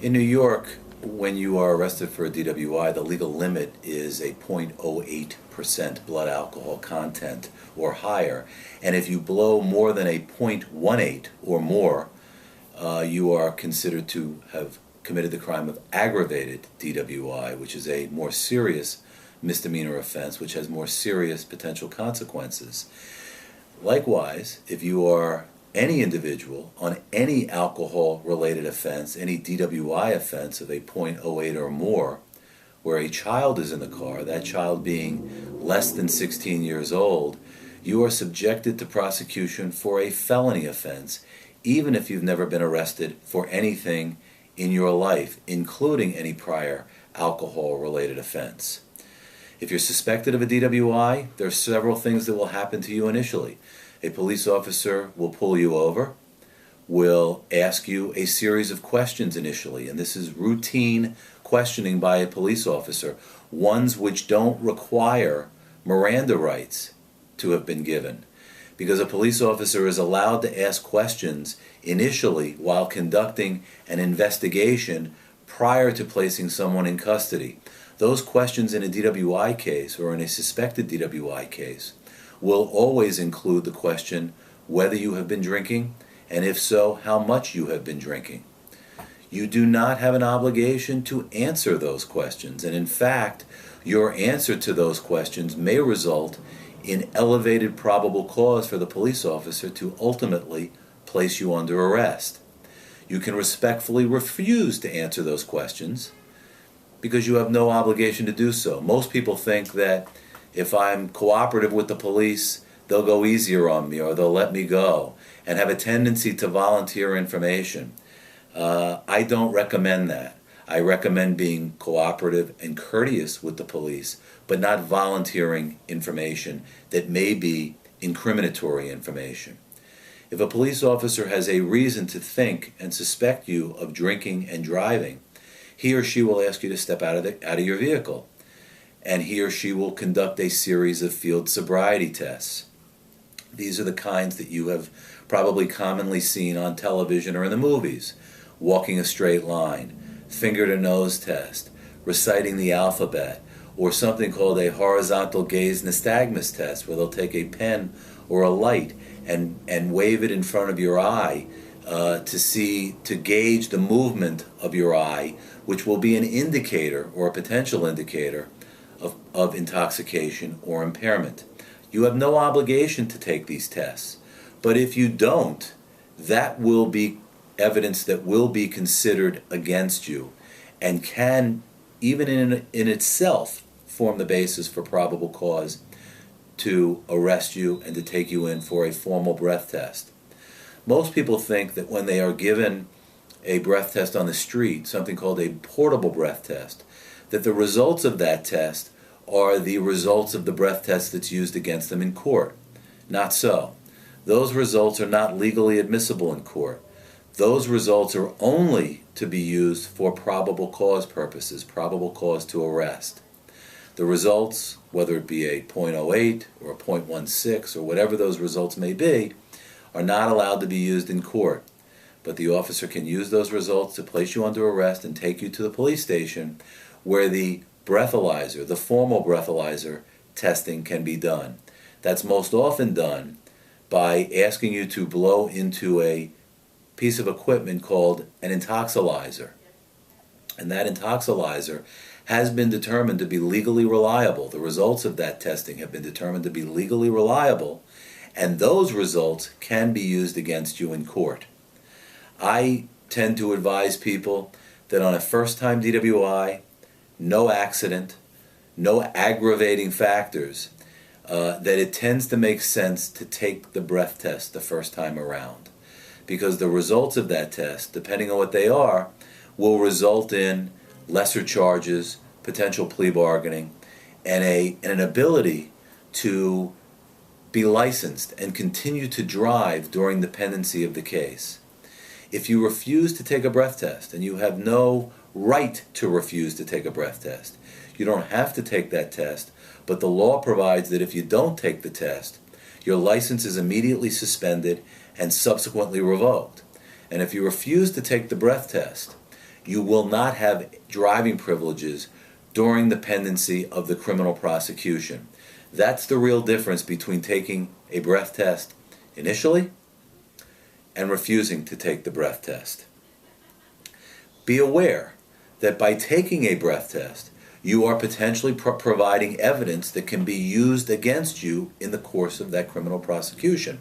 In New York, when you are arrested for a DWI, the legal limit is a 0.08% blood alcohol content or higher. And if you blow more than a 0.18 or more, you are considered to have committed the crime of aggravated DWI, which is a more serious misdemeanor offense, which has more serious potential consequences. Likewise, if you are any individual on any alcohol-related offense, any DWI offense of a 0.08 or more, where a child is in the car, that child being less than 16 years old, you are subjected to prosecution for a felony offense, even if you've never been arrested for anything in your life, including any prior alcohol-related offense. If you're suspected of a DWI, there are several things that will happen to you initially. A police officer will pull you over, will ask you a series of questions initially, and this is routine questioning by a police officer, ones which don't require Miranda rights to have been given, because a police officer is allowed to ask questions initially while conducting an investigation prior to placing someone in custody. Those questions in a DWI case or in a suspected DWI case will always include the question whether you have been drinking, and if so, how much you have been drinking. You do not have an obligation to answer those questions, and in fact, your answer to those questions may result in elevated probable cause for the police officer to ultimately place you under arrest. You can respectfully refuse to answer those questions because you have no obligation to do so. Most people think that if I'm cooperative with the police, they'll go easier on me or they'll let me go, and have a tendency to volunteer information. I don't recommend that. I recommend being cooperative and courteous with the police, but not volunteering information that may be incriminatory information. If a police officer has a reason to think and suspect you of drinking and driving, he or she will ask you to step out of your vehicle, and he or she will conduct a series of field sobriety tests. These are the kinds that you have probably commonly seen on television or in the movies. Walking a straight line, finger to nose test, reciting the alphabet, or something called a horizontal gaze nystagmus test, where they'll take a pen or a light and wave it in front of your eye to gauge the movement of your eye, which will be an indicator or a potential indicator of intoxication or impairment. You have no obligation to take these tests, but if you don't, that will be evidence that will be considered against you and can, even in itself, form the basis for probable cause to arrest you and to take you in for a formal breath test. Most people think that when they are given a breath test on the street, something called a portable breath test, that the results of that test are the results of the breath test that's used against them in court. Not so. Those results are not legally admissible in court. Those results are only to be used for probable cause purposes, probable cause to arrest. The results, whether it be a 0.08 or a 0.16 or whatever those results may be, are not allowed to be used in court. But the officer can use those results to place you under arrest and take you to the police station where the breathalyzer, the formal breathalyzer testing can be done. That's most often done by asking you to blow into a piece of equipment called an intoxilyzer. And that intoxilyzer has been determined to be legally reliable. The results of that testing have been determined to be legally reliable, and those results can be used against you in court. I tend to advise people that on a first-time DWI, no accident, no aggravating factors, that it tends to make sense to take the breath test the first time around, because the results of that test, depending on what they are, will result in lesser charges, potential plea bargaining, and an ability to be licensed and continue to drive during the pendency of the case. If you refuse to take a breath test, and you have no right to refuse to take a breath test, you don't have to take that test, but the law provides that if you don't take the test, your license is immediately suspended and subsequently revoked. And if you refuse to take the breath test, you will not have driving privileges during the pendency of the criminal prosecution. That's the real difference between taking a breath test initially and refusing to take the breath test. Be aware that by taking a breath test, you are potentially providing evidence that can be used against you in the course of that criminal prosecution.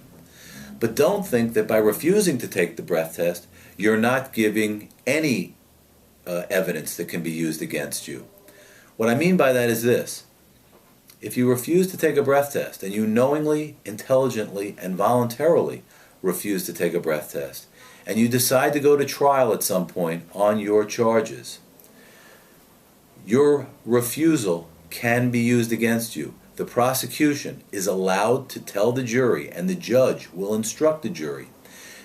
But don't think that by refusing to take the breath test, you're not giving any evidence that can be used against you. What I mean by that is this. If you refuse to take a breath test, and you knowingly, intelligently, and voluntarily refuse to take a breath test, and you decide to go to trial at some point on your charges, your refusal can be used against you. The prosecution is allowed to tell the jury, and the judge will instruct the jury,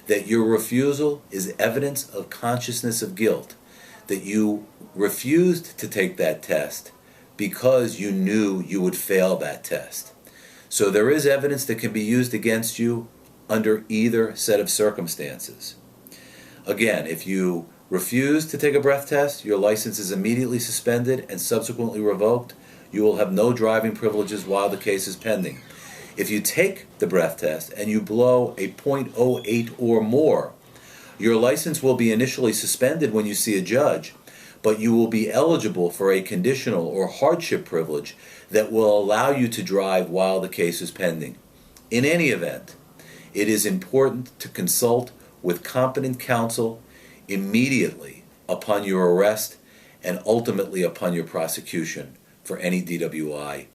that your refusal is evidence of consciousness of guilt, that you refused to take that test because you knew you would fail that test. So there is evidence that can be used against you under either set of circumstances. Again, if you refuse to take a breath test, your license is immediately suspended and subsequently revoked. You will have no driving privileges while the case is pending. If you take the breath test and you blow a .08 or more, your license will be initially suspended when you see a judge, but you will be eligible for a conditional or hardship privilege that will allow you to drive while the case is pending. In any event, it is important to consult with competent counsel immediately upon your arrest and ultimately upon your prosecution for any DWI